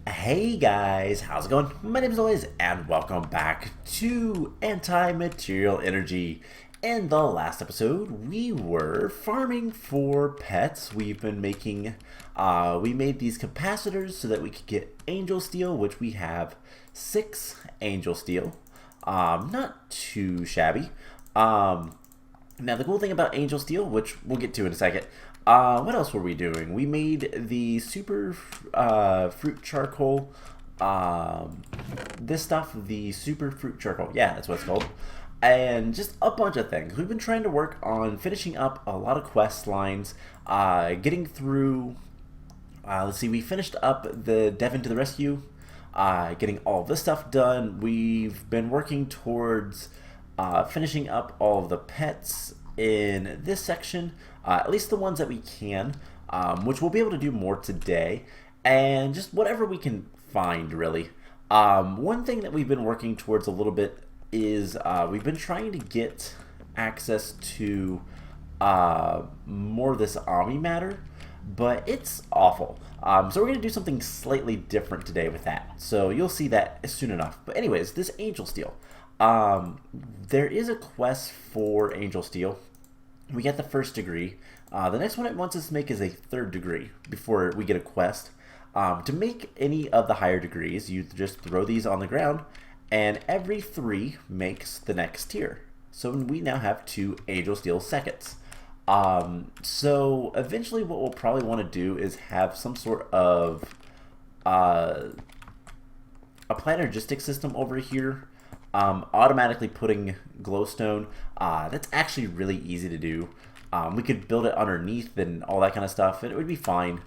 Hey guys, how's it going? My name is Elias and welcome back to Anti-Material Energy. In the last episode, we were farming for pets. We've been making, we made these capacitors so that we could get angel steel, which we have 6 angel steel. Not too shabby. Now the cool thing about angel steel, which we'll get to in a second, what else were we doing? We made the super fruit charcoal, this stuff, the super fruit charcoal, yeah, that's what it's called, and just a bunch of things. We've been trying to work on finishing up a lot of quest lines, getting through, let's see, we finished up the Devon to the Rescue, getting all this stuff done. We've been working towards finishing up all of the pets in this section, at least the ones that we can, which we'll be able to do more today, and just whatever we can find, really. One thing that we've been working towards a little bit is we've been trying to get access to more of this Omni matter, but it's awful. So we're going to do something slightly different today with that. So you'll see that soon enough. But anyways, this Angel Steel. There is a quest for Angel Steel. We get the first degree. The next one it wants us to make is a 3rd degree before we get a quest. To make any of the higher degrees, you just throw these on the ground, and every 3 makes the next tier. So we now have 2 Angel Steel seconds. So eventually what we'll probably want to do is have some sort of a planergistic system over here, automatically putting glowstone. That's actually really easy to do. We could build it underneath and all that kind of stuff, and it would be fine.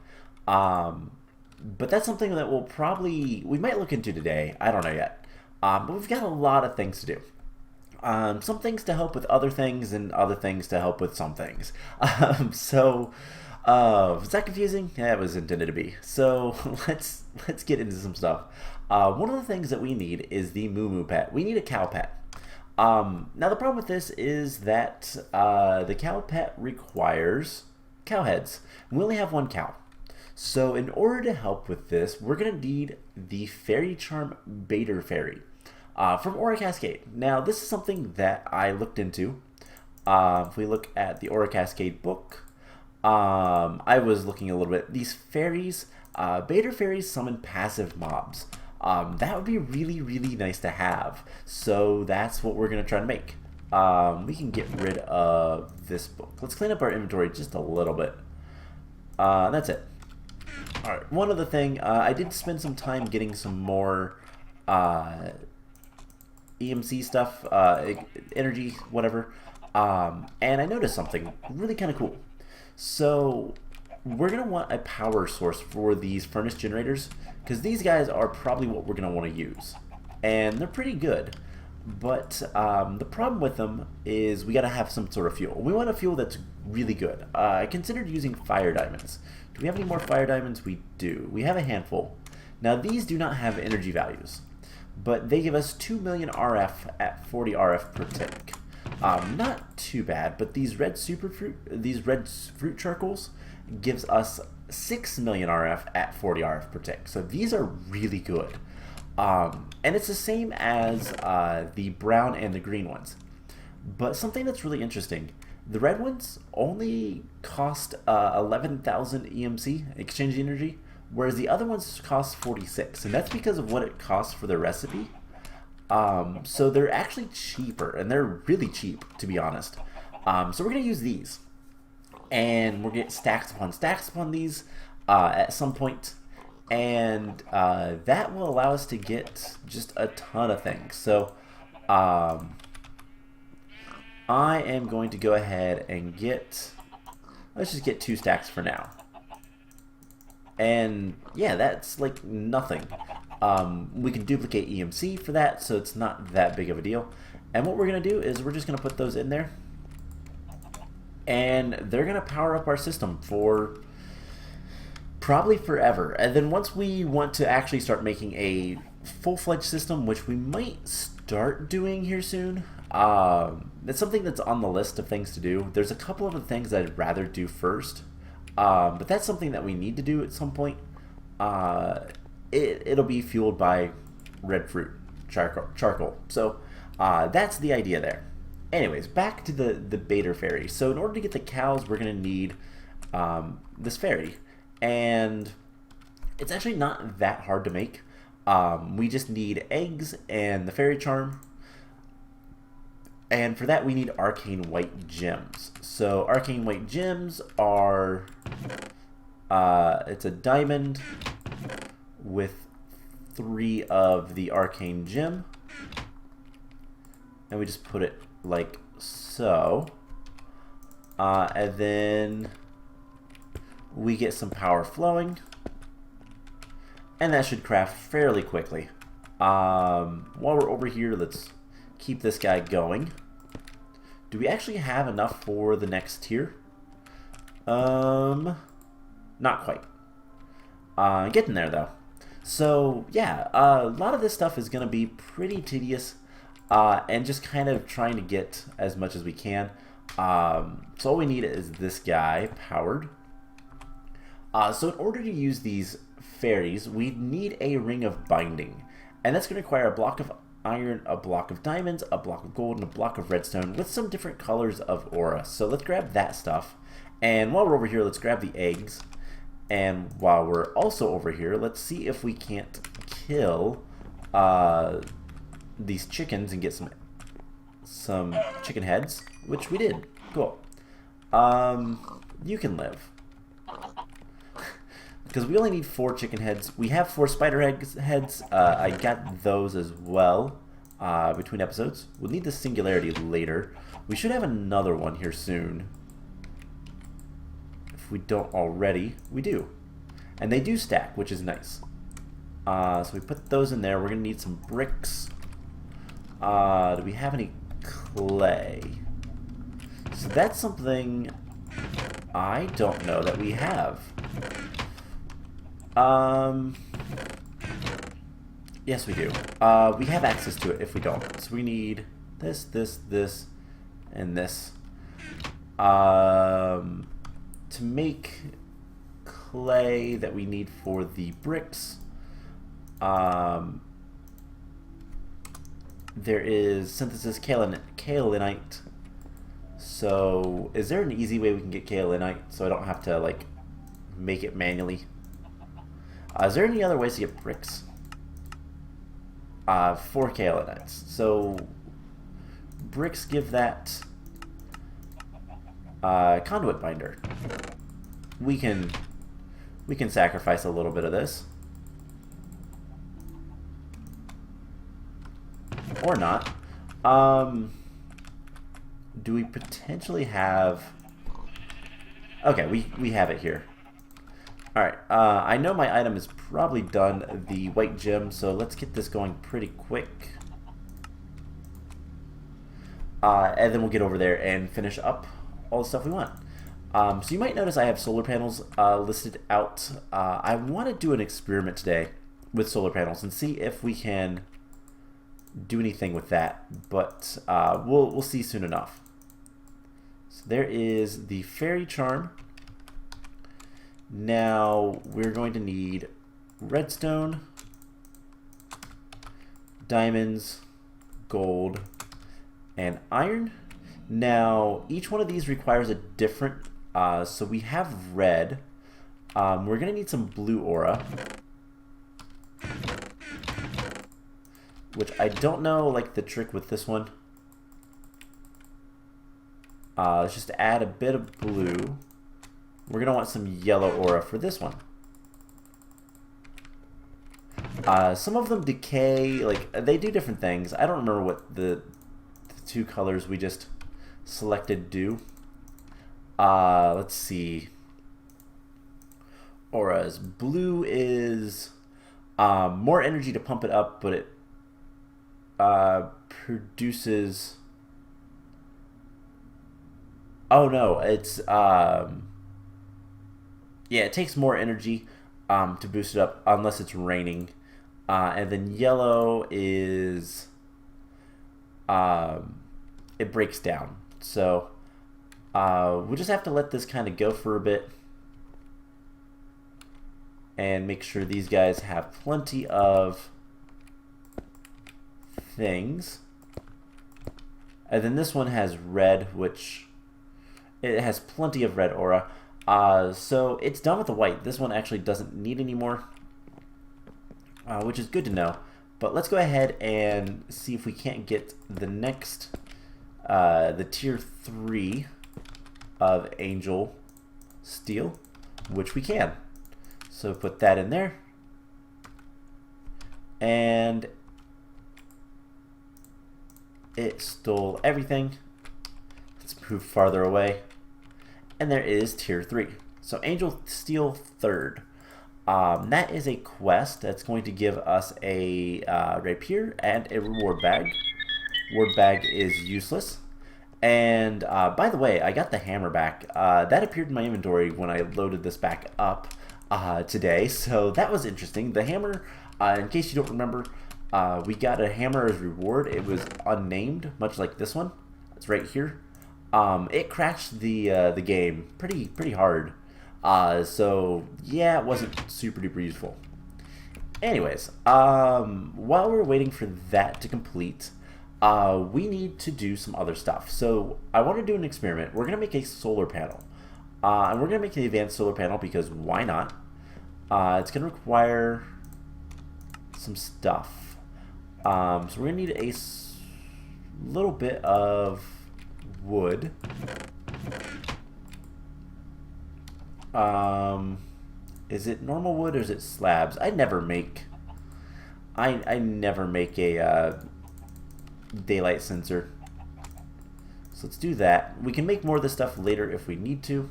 But that's something that we might look into today. I don't know yet. But we've got a lot of things to do. Some things to help with other things, and other things to help with some things. Was that confusing? Yeah, it was intended to be. So let's get into some stuff. One of the things that we need is the Moo Moo pet. We need a cow pet. Now the problem with this is that the cow pet requires cow heads. We only have 1 cow. So in order to help with this, we're going to need the Fairy Charm Baiter Fairy from Aura Cascade. Now this is something that I looked into. If we look at the Aura Cascade book, I was looking a little bit. These fairies, Baiter Fairies summon passive mobs. That would be really, really nice to have. So that's what we're going to try to make. We can get rid of this book. Let's clean up our inventory just a little bit. That's it. Alright, one other thing. I did spend some time getting some more EMC stuff, energy, whatever. And I noticed something really kind of cool. So we're going to want a power source for these furnace generators, because these guys are probably what we're going to want to use. And they're pretty good. But the problem with them is we got to have some sort of fuel. We want a fuel that's really good. I considered using fire diamonds. Do we have any more fire diamonds? We do. We have a handful. Now these do not have energy values, but they give us 2 million RF at 40 RF per tick. Not too bad, but these red fruit charcoals gives us 6 million RF at 40 RF per tick. So these are really good. And it's the same as the brown and the green ones. But something that's really interesting, the red ones only cost 11,000 EMC, exchange energy, whereas the other ones cost 46. And that's because of what it costs for their recipe. So they're actually cheaper, and they're really cheap, to be honest. So we're going to use these. And we'll get stacks upon these at some point. And that will allow us to get just a ton of things. So I am going to go ahead and let's just get 2 stacks for now. And yeah, that's like nothing. We can duplicate EMC for that, so it's not that big of a deal. And what we're going to do is we're just going to put those in there. And they're going to power up our system for probably forever. And then once we want to actually start making a full-fledged system, which we might start doing here soon, it's something that's on the list of things to do. There's a couple of the things I'd rather do first, but that's something that we need to do at some point. it'll be fueled by red fruit charcoal. So that's the idea there. Anyways, back to the beta fairy. So in order to get the cows, we're going to need this fairy. And it's actually not that hard to make. We just need eggs and the fairy charm. And for that, we need arcane white gems. So arcane white gems are, it's a diamond with 3 of the arcane gem. And we just put it like so. And then we get some power flowing. And that should craft fairly quickly. While we're over here, let's keep this guy going. Do we actually have enough for the next tier? Not quite. Getting there though. So yeah, a lot of this stuff is going to be pretty tedious, and just kind of trying to get as much as we can. So all we need is this guy powered. So in order to use these fairies, we need a ring of binding, and that's going to require a block of iron, a block of diamonds, a block of gold, and a block of redstone with some different colors of aura. So let's grab that stuff, and while we're over here, let's grab the eggs, and while we're also over here, let's see if we can't kill these chickens and get some chicken heads, which we did. Cool. You can live. Because we only need 4 chicken heads. We have 4 spider heads. I got those as well between episodes. We'll need the singularity later. We should have another one here soon. If we don't already, we do. And they do stack, which is nice. So we put those in there. We're going to need some bricks. Do we have any clay? So that's something I don't know that we have. Yes, we do. We have access to it if we don't. So we need this, this, this, and this. To make clay that we need for the bricks, there is synthesis kaolinite. So is there an easy way we can get kaolinite so I don't have to like make it manually? Is there any other ways to get bricks? 4 kaolinites. So bricks give that conduit binder. We can sacrifice a little bit of this, or not. Do we potentially have? Okay, we have it here. Alright, I know my item is probably done, the white gem, so let's get this going pretty quick. And then we'll get over there and finish up all the stuff we want. So you might notice I have solar panels listed out. I want to do an experiment today with solar panels and see if we can do anything with that, but we'll see soon enough. So there is the fairy charm. Now we're going to need redstone, diamonds, gold, and iron. Now each one of these requires a different, so we have red. We're going to need some blue aura, which I don't know like the trick with this one. Let's just add a bit of blue. We're going to want some yellow aura for this one. Some of them decay, like they do different things. I don't remember what the 2 colors we just selected do. Let's see. Auras. Blue is more energy to pump it up, but it produces... Oh no, it's... yeah, it takes more energy to boost it up unless it's raining. And then yellow is... it breaks down. So we'll just have to let this kind of go for a bit. and make sure these guys have plenty of things. And then this one has red, which it has plenty of red aura. So it's done with the white. This one actually doesn't need any more, which is good to know. But let's go ahead and see if we can't get the next, the tier 3 of Angel Steel, which we can. So put that in there. And it stole everything. Let's move farther away. And there is tier 3. So Angel Steel 3rd. That is a quest that's going to give us a rapier and a reward bag. Reward bag is useless. And by the way, I got the hammer back. That appeared in my inventory when I loaded this back up today. So that was interesting. The hammer, in case you don't remember, we got a hammer as reward. It was unnamed, much like this one. It's right here. It crashed the game pretty hard. So yeah, it wasn't super duper useful. Anyways, while we're waiting for that to complete, we need to do some other stuff. So I want to do an experiment. We're gonna make a solar panel, and we're gonna make an advanced solar panel because why not? It's gonna require some stuff. So we're gonna need a little bit of wood. Is it normal wood or is it slabs? I never make a daylight sensor. So let's do that. We can make more of this stuff later if we need to.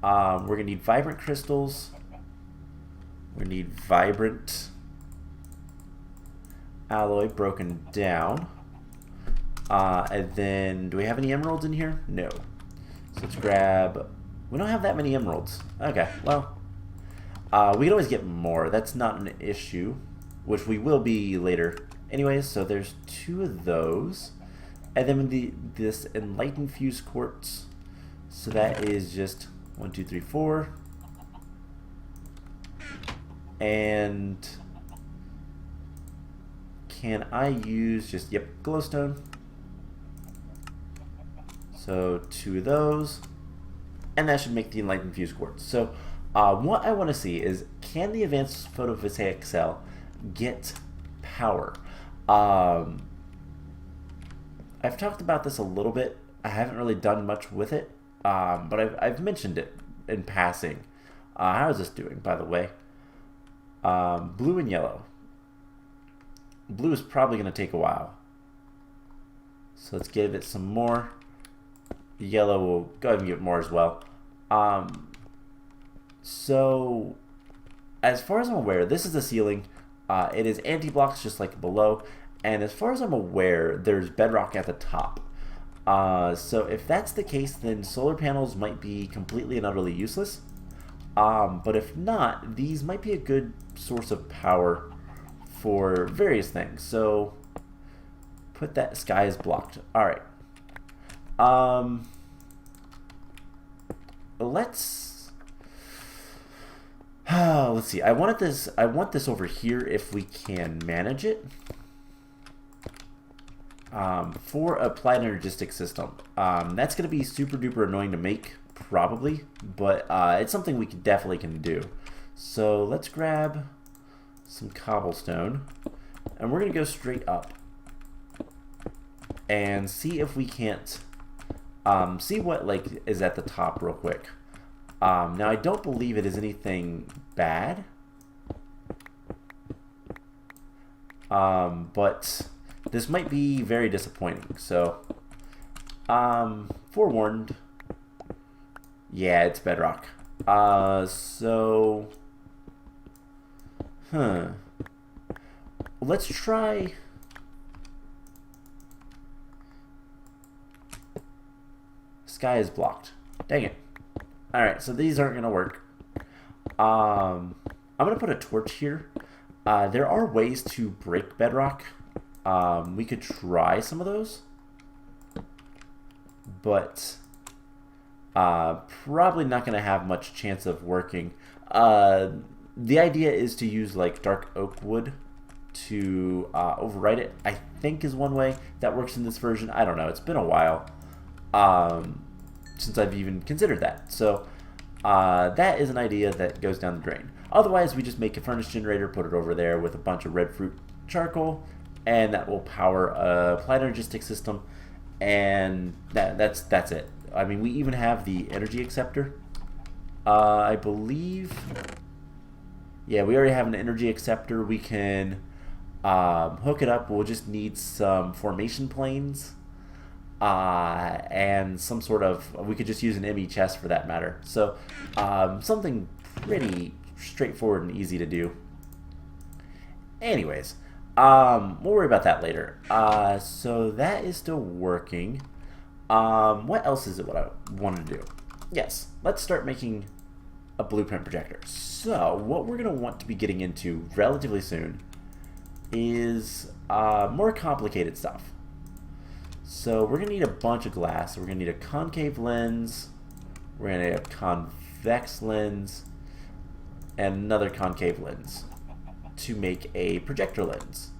We're gonna need vibrant crystals. We need vibrant alloy broken down. And then, do we have any emeralds in here? No. So let's grab... We don't have that many emeralds. Okay, well, we can always get more. That's not an issue, which we will be later. Anyways, so there's 2 of those. And then this enlightened fused quartz. So that is just 1, 2, 3, 4. And can I use just, yep, glowstone. So 2 of those. And that should make the enlightened fused quartz. So what I want to see is, can the advanced photovoltaic cell get power? I've talked about this a little bit. I haven't really done much with it, but I've mentioned it in passing. How is this doing, by the way? Blue and yellow. Blue is probably going to take a while. So let's give it some more. Yellow will go ahead and give it more as well. So as far as I'm aware, this is the ceiling. It is anti-blocks just like below. And as far as I'm aware, there's bedrock at the top. So if that's the case, then solar panels might be completely and utterly useless. But if not, these might be a good source of power for various things. So put that sky is blocked. All right. Let's see. I want this over here if we can manage it. For applied energistic system. That's going to be super duper annoying to make, probably, but it's something we definitely can do. So let's grab some cobblestone, and we're going to go straight up and see if we can't see what is at the top real quick. Now I don't believe it is anything bad, but this might be very disappointing. So forewarned. Yeah, it's bedrock. Let's try. Sky is blocked. Dang it. Alright, so these aren't going to work. I'm going to put a torch here. There are ways to break bedrock. We could try some of those. But probably not going to have much chance of working. The idea is to use like dark oak wood to overwrite it, I think is one way that works in this version. I don't know. It's been a while since I've even considered that. So that is an idea that goes down the drain. Otherwise, we just make a furnace generator, put it over there with a bunch of red fruit charcoal, and that will power a planergistic system, and that's it. I mean, we even have the energy acceptor. I believe, yeah, we already have an energy acceptor. We can hook it up. We'll just need some formation planes and some sort of, we could just use an ME chest for that matter. So something pretty straightforward and easy to do. Anyways, we'll worry about that later. So that is still working. What else is it what I wanted to do? Yes, let's start making a blueprint projector. So what we're going to want to be getting into relatively soon is more complicated stuff. So we're going to need a bunch of glass. We're going to need a concave lens. We're going to need a convex lens and another concave lens to make a projector lens.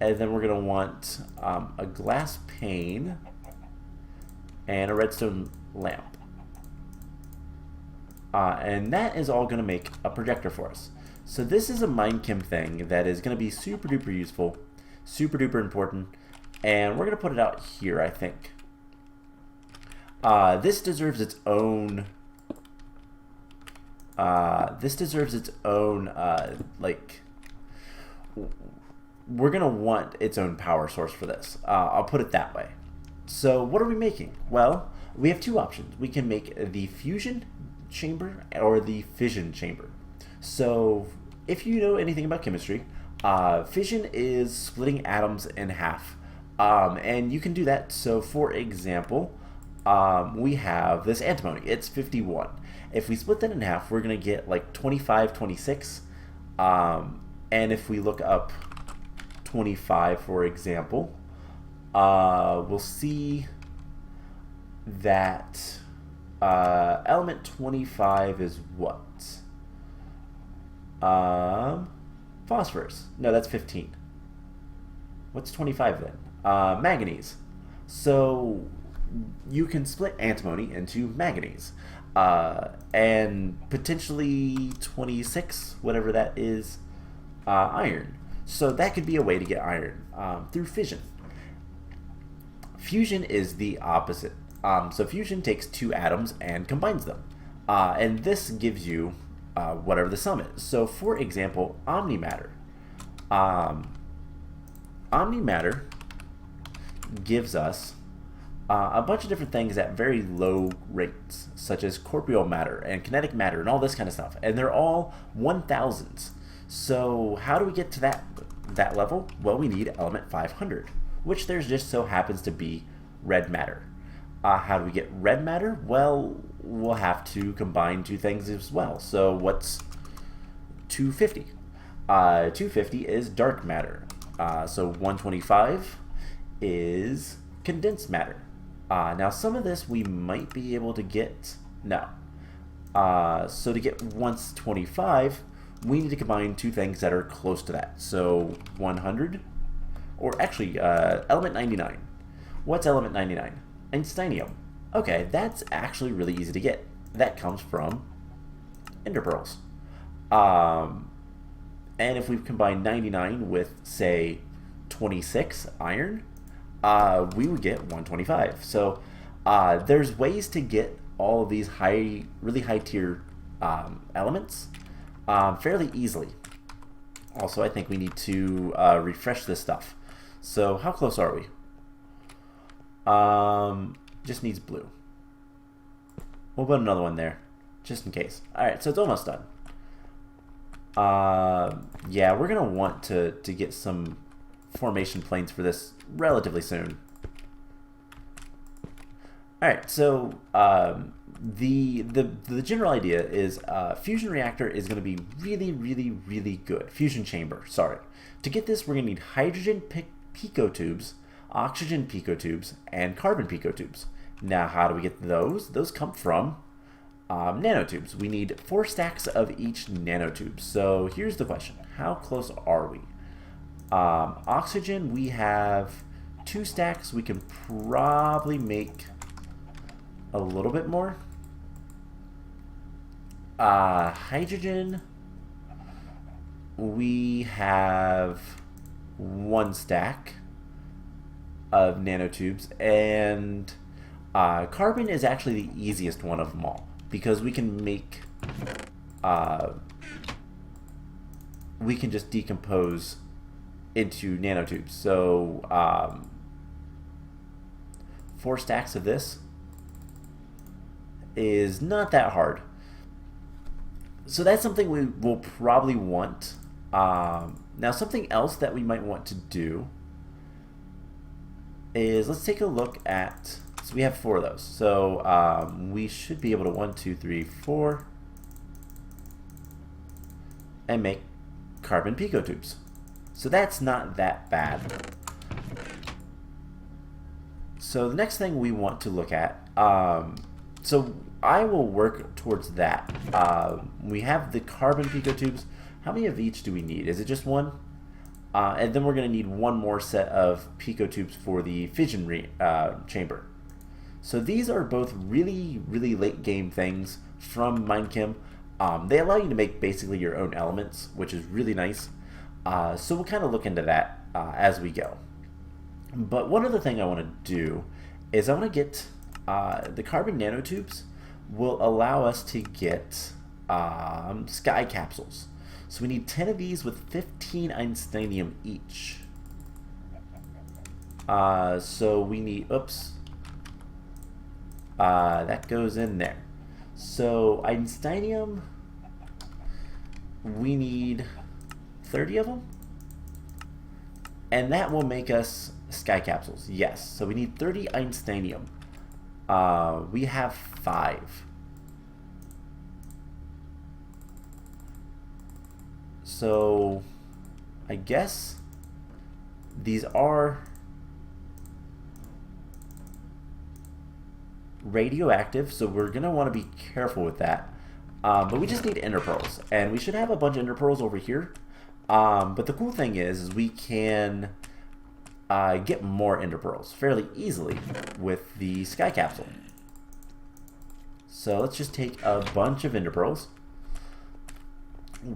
And then we're going to want a glass pane and a redstone lamp. And that is all going to make a projector for us. So this is a MineChem thing that is going to be super duper useful, super duper important, and we're going to put it out here, I think. This deserves its own like, we're going to want its own power source for this. I'll put it that way. So what are we making? Well, we have two options. We can make the fusion chamber or the fission chamber. So if you know anything about chemistry, fission is splitting atoms in half. And you can do that. So for example, we have this antimony. It's 51. If we split that in half, we're going to get like 25, 26. And if we look up 25, for example, we'll see that element 25 is what? Phosphorus. No, that's 15. What's 25 then? Manganese. So you can split antimony into manganese. And potentially 26, whatever that is, iron. So that could be a way to get iron through fission. Fusion is the opposite. So fusion takes two atoms and combines them. And this gives you whatever the sum is. So for example, omnimatter. Omnimatter gives us a bunch of different things at very low rates, such as corporeal matter and kinetic matter and all this kind of stuff. And they're all 1000s. So how do we get to that level? Well, we need element 500, which there just so happens to be red matter. How do we get red matter? Well, we'll have to combine two things as well. So what's 250? 250 is dark matter. So 125 is condensed matter. Now some of this we might be able to get. No. So to get 125, we need to combine two things that are close to that. So 100, or actually element 99. What's element 99? Einsteinium. Okay, that's actually really easy to get. That comes from ender pearls. And if we combine 99 with, say, 26 iron, we would get 125. So there's ways to get all of these really high tier elements fairly easily. Also, I think we need to refresh this stuff. So how close are we? Just needs blue. We'll put another one there, just in case. Alright, so it's almost done. Yeah, we're going to want to get some formation planes for this relatively soon. Alright, so the general idea is fusion reactor is going to be really good. Fusion chamber, sorry. To get this, we're going to need hydrogen picotubes, oxygen picotubes, and carbon picotubes. Now, how do we get those? Those come from nanotubes. We need 4 stacks of each nanotube. So here's the question. How close are we? Oxygen, we have 2 stacks. We can probably make a little bit more. Hydrogen, we have 1 stack of nanotubes, and carbon is actually the easiest one of them all because we can make we can just decompose into nanotubes. So 4 stacks of this is not that hard. So that's something we will probably want. Now something else that we might want to do is, let's take a look at, so we have 4 of those. So we should be able to 1, 2, 3, 4 and make carbon picotubes. So that's not that bad. So the next thing we want to look at, so I will work towards that. We have the carbon picotubes. How many of each do we need? Is it just 1? And then we're going to need 1 more set of picotubes for the fission chamber. So these are both really, really late game things from MineChem. They allow you to make basically your own elements, which is really nice. So we'll kind of look into that as we go. But one other thing I want to do is I want to get the carbon nanotubes will allow us to get sky capsules. So we need 10 of these with 15 Einsteinium each. So we need, oops, that goes in there. So Einsteinium, we need 30 of them. And that will make us sky capsules, yes. So we need 30 Einsteinium. We have 5. So I guess these are radioactive, so we're going to want to be careful with that. But we just need ender pearls, and we should have a bunch of ender pearls over here. But the cool thing is we can get more ender pearls fairly easily with the sky capsule. So let's just take a bunch of ender pearls.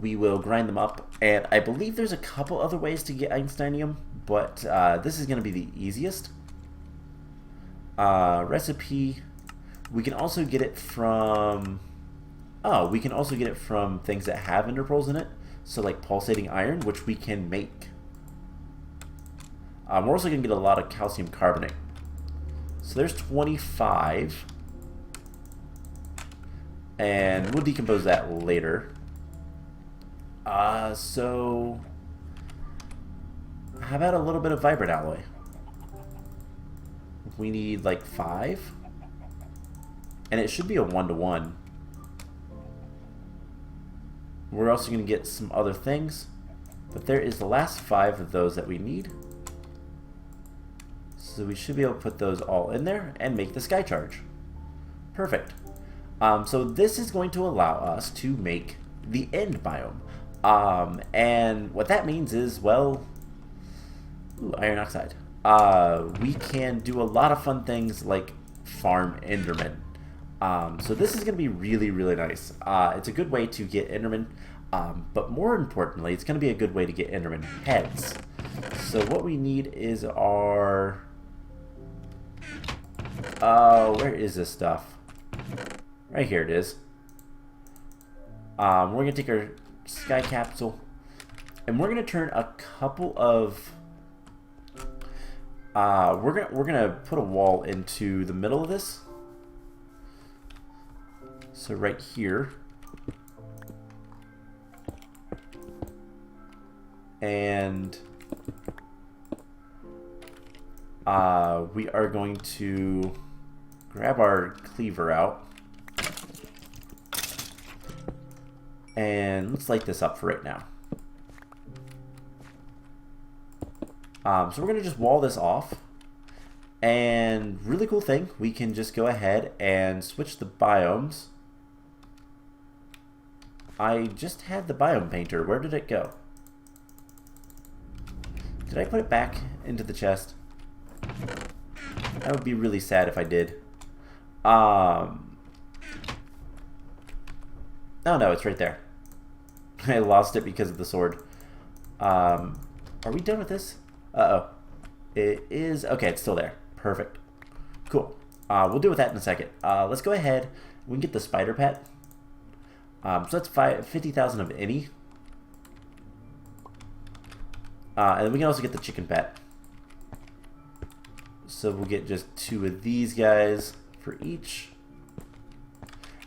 We will grind them up, and I believe there's a couple other ways to get Einsteinium, but this is going to be the easiest. Recipe, we can also get it from, we can also get it from things that have ender pearls in it, so like pulsating iron, which we can make. We're also going to get a lot of calcium carbonate. So there's 25, and we'll decompose that later. So how about a little bit of vibrant alloy? We need like 5, and it should be a 1-to-1. We're also going to get some other things, but there is the last 5 of those that we need. So we should be able to put those all in there and make the sky charge. Perfect. So this is going to allow us to make the end biome. And what that means is, well, iron oxide. We can do a lot of fun things like farm Endermen. So this is going to be really, really nice. It's a good way to get Endermen, but more importantly, it's going to be a good way to get Enderman heads. So what we need is our... where is this stuff? Right here it is. We're going to take our sky capsule, and we're going to turn a couple of... we're gonna put a wall into the middle of this. So right here. And we are going to grab our cleaver out. And let's light this up for right now. So we're going to just wall this off. And really cool thing, we can just go ahead and switch the biomes. I just had the biome painter. Where did it go? Did I put it back into the chest? That would be really sad if I did. Oh no, it's right there. I lost it because of the sword. Are we done with this? Uh-oh. It is... Okay, it's still there. Perfect. Cool. We'll deal with that in a second. Let's go ahead. We can get the spider pet. So that's 50,000 of any. And then we can also get the chicken pet. So we'll get just 2 of these guys for each.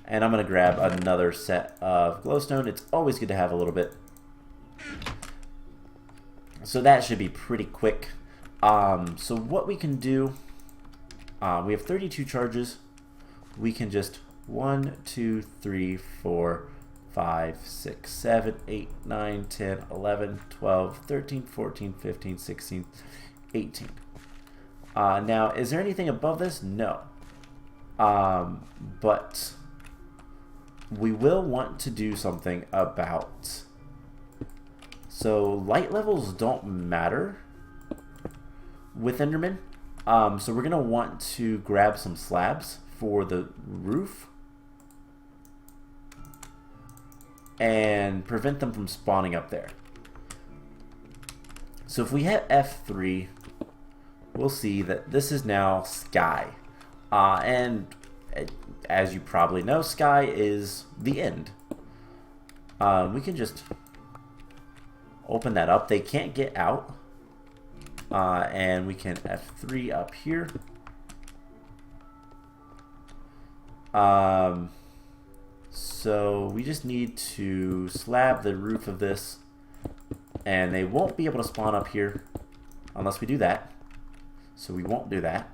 And I'm going to grab another set of glowstone. It's always good to have a little bit. So that should be pretty quick. So what we can do, we have 32 charges. We can just 1, 2, 3, 4, 5, 6, 7, 8, 9, 10, 11, 12, 13, 14, 15, 16, 18. Now, is there anything above this? No. But we will want to do something about... So, light levels don't matter with Enderman. So we're going to want to grab some slabs for the roof and prevent them from spawning up there. So if we hit F3, we'll see that this is now sky. And as you probably know, sky is the end. We can just open that up. They can't get out. And we can F3 up here. So we just need to slab the roof of this, and they won't be able to spawn up here unless we do that. So we won't do that.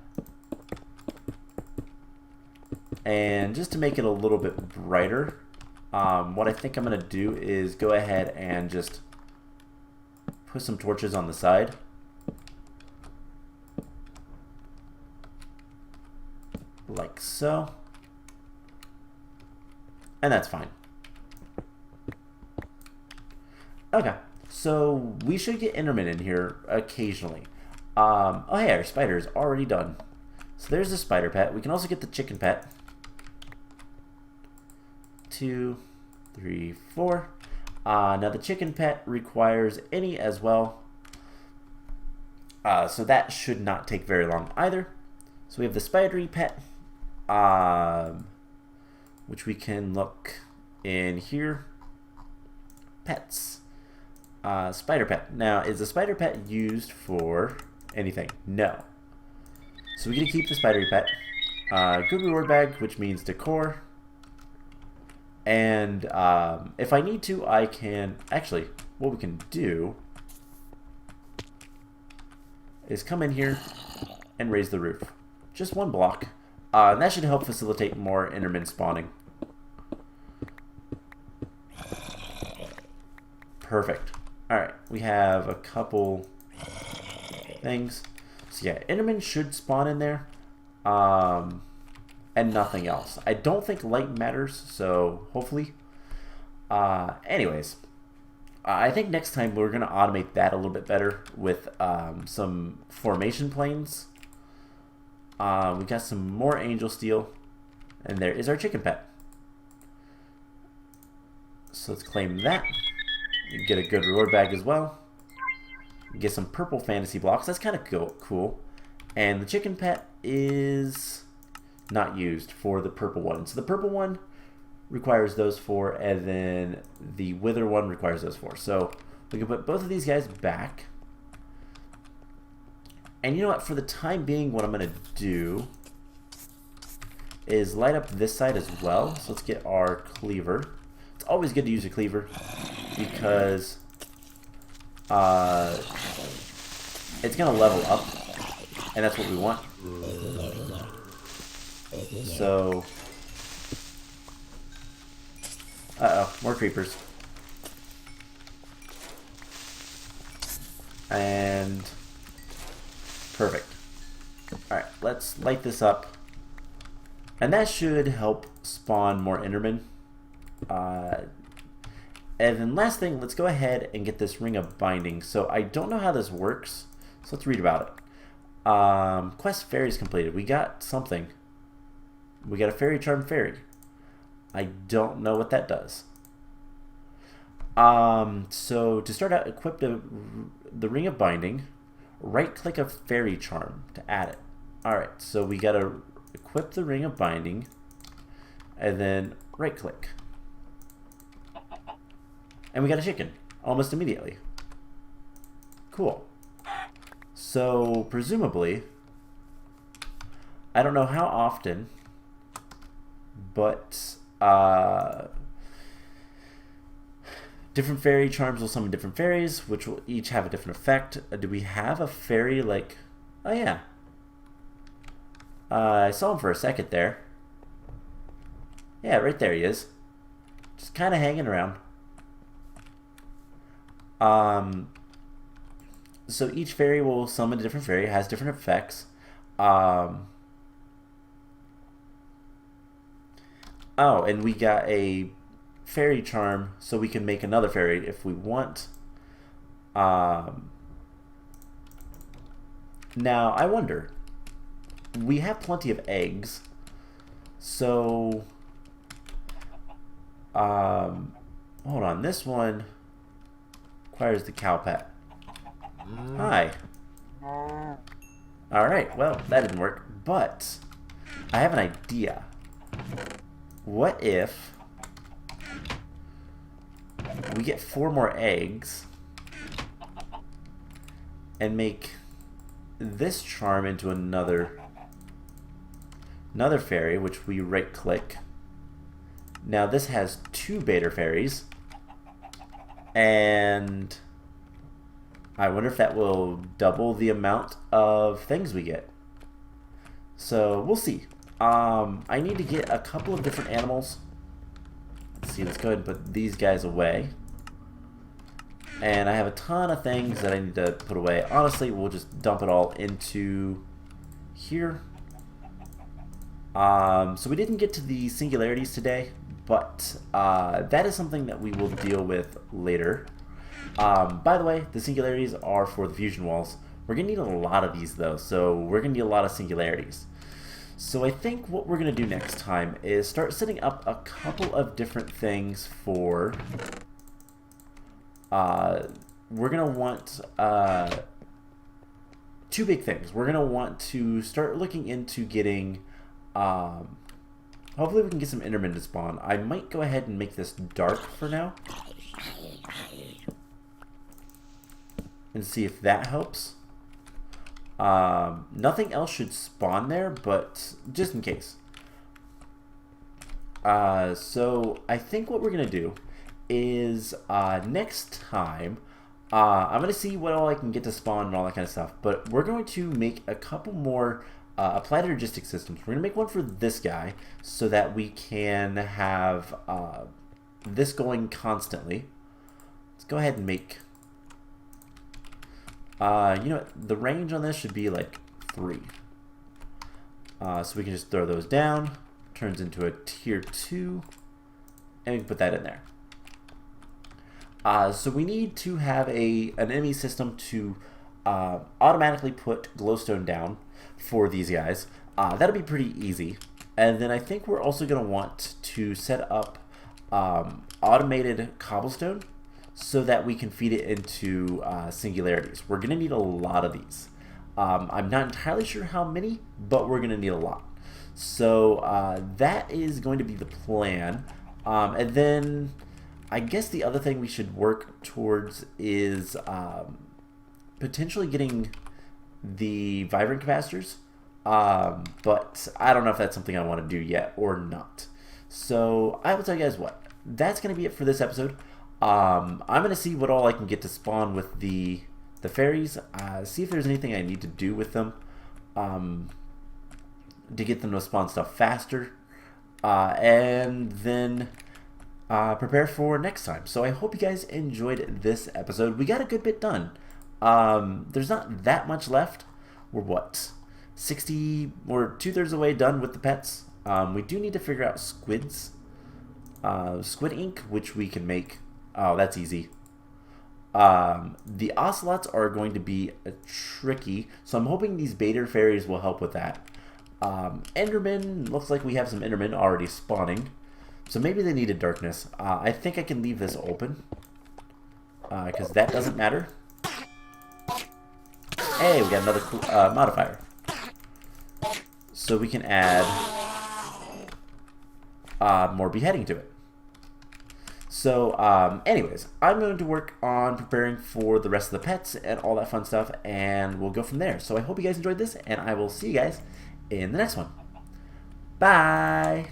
And just to make it a little bit brighter, what I think I'm going to do is go ahead and just put some torches on the side. Like so. And that's fine. Okay, so we should get Enderman in here occasionally. Oh hey, our spider is already done. So there's the spider pet. We can also get the chicken pet. 2, 3, 4. Now the chicken pet requires any as well. So that should not take very long either. So we have the spidery pet. Which we can look in here. Pets. Spider pet. Now, is the spider pet used for anything? No. So we're going to keep the spidery pet. Good reward bag, which means decor. And if I need to, I can... Actually, what we can do is come in here and raise the roof. Just 1 block. And that should help facilitate more Enderman spawning. Perfect. Alright, we have a couple things. So yeah, Enderman should spawn in there. And nothing else. I don't think light matters, so hopefully. Anyways, I think next time we're going to automate that a little bit better with some formation planes. We got some more angel steel, and there is our chicken pet. So let's claim that. You get a good reward bag as well. Get some purple fantasy blocks. That's kind of cool. And the chicken pet is not used for the purple one. So the purple one requires those 4, and then the wither one requires those 4. So we can put both of these guys back. And you know what? For the time being, what I'm going to do is light up this side as well. So let's get our cleaver. It's always good to use a cleaver because it's going to level up, and that's what we want. So, uh-oh, more creepers. And perfect. Alright, let's light this up. And that should help spawn more Endermen. And then last thing, let's go ahead and get this ring of binding. So I don't know how this works, so let's read about it. Quest fairies completed. We got something. We got a fairy charm fairy. I don't know what that does. So to start out, equip the ring of binding. Right click a fairy charm to add it. Alright, so we gotta equip the ring of binding and then right click. And we got a chicken almost immediately. Cool. So presumably, I don't know how often, but different fairy charms will summon different fairies, which will each have a different effect. Do we have a fairy like... Oh yeah. I saw him for a second there. Yeah, right there he is. Just kind of hanging around. So each fairy will summon a different fairy. It has different effects. Oh, and we got a fairy charm, so we can make another fairy if we want. Now, I wonder. We have plenty of eggs, so hold on. This one requires the cow pet. Hi. Alright, well, that didn't work, but I have an idea. What if we get 4 more eggs and make this charm into another fairy, which we right click. Now this has 2 beta fairies, and I wonder if that will double the amount of things we get. So we'll see. I need to get a couple of different animals. Let's see, let's go ahead and put these guys away. And I have a ton of things that I need to put away. Honestly, we'll just dump it all into here. So we didn't get to the singularities today, but that is something that we will deal with later. By the way, the singularities are for the fusion walls. We're going to need a lot of these though, so we're going to need a lot of singularities. So I think what we're going to do next time is start setting up a couple of different things for... we're going to want 2 big things. We're going to want to start looking into getting... hopefully we can get some Endermen to spawn. I might go ahead and make this dark for now. And see if that helps. Nothing else should spawn there, but just in case. So I think what we're going to do is next time, I'm going to see what all I can get to spawn and all that kind of stuff. But we're going to make a couple more applied logistic systems. We're going to make one for this guy so that we can have this going constantly. Let's go ahead and make... you know what? The range on this should be like 3. So we can just throw those down. Turns into a tier 2. And we can put that in there. So we need to have an enemy system to automatically put glowstone down for these guys. That'll be pretty easy. And then I think we're also going to want to set up automated cobblestone so that we can feed it into singularities. We're going to need a lot of these. I'm not entirely sure how many, but we're going to need a lot. So that is going to be the plan. And then I guess the other thing we should work towards is potentially getting the vibrant capacitors. But I don't know if that's something I want to do yet or not. So I will tell you guys what. That's going to be it for this episode. I'm going to see what all I can get to spawn with the fairies. See if there's anything I need to do with them to get them to spawn stuff faster. And then prepare for next time. So I hope you guys enjoyed this episode. We got a good bit done. There's not that much left. We're what? 60 or 2/3 of the way done with the pets. We do need to figure out squids. Squid ink, which we can make Oh, that's easy. The ocelots are going to be tricky, so I'm hoping these beta fairies will help with that. Enderman, looks like we have some Endermen already spawning, so maybe they needed darkness. I think I can leave this open, because that doesn't matter. Hey, we got another modifier. So we can add more beheading to it. So, anyways, I'm going to work on preparing for the rest of the pets and all that fun stuff, and we'll go from there. So I hope you guys enjoyed this, and I will see you guys in the next one. Bye!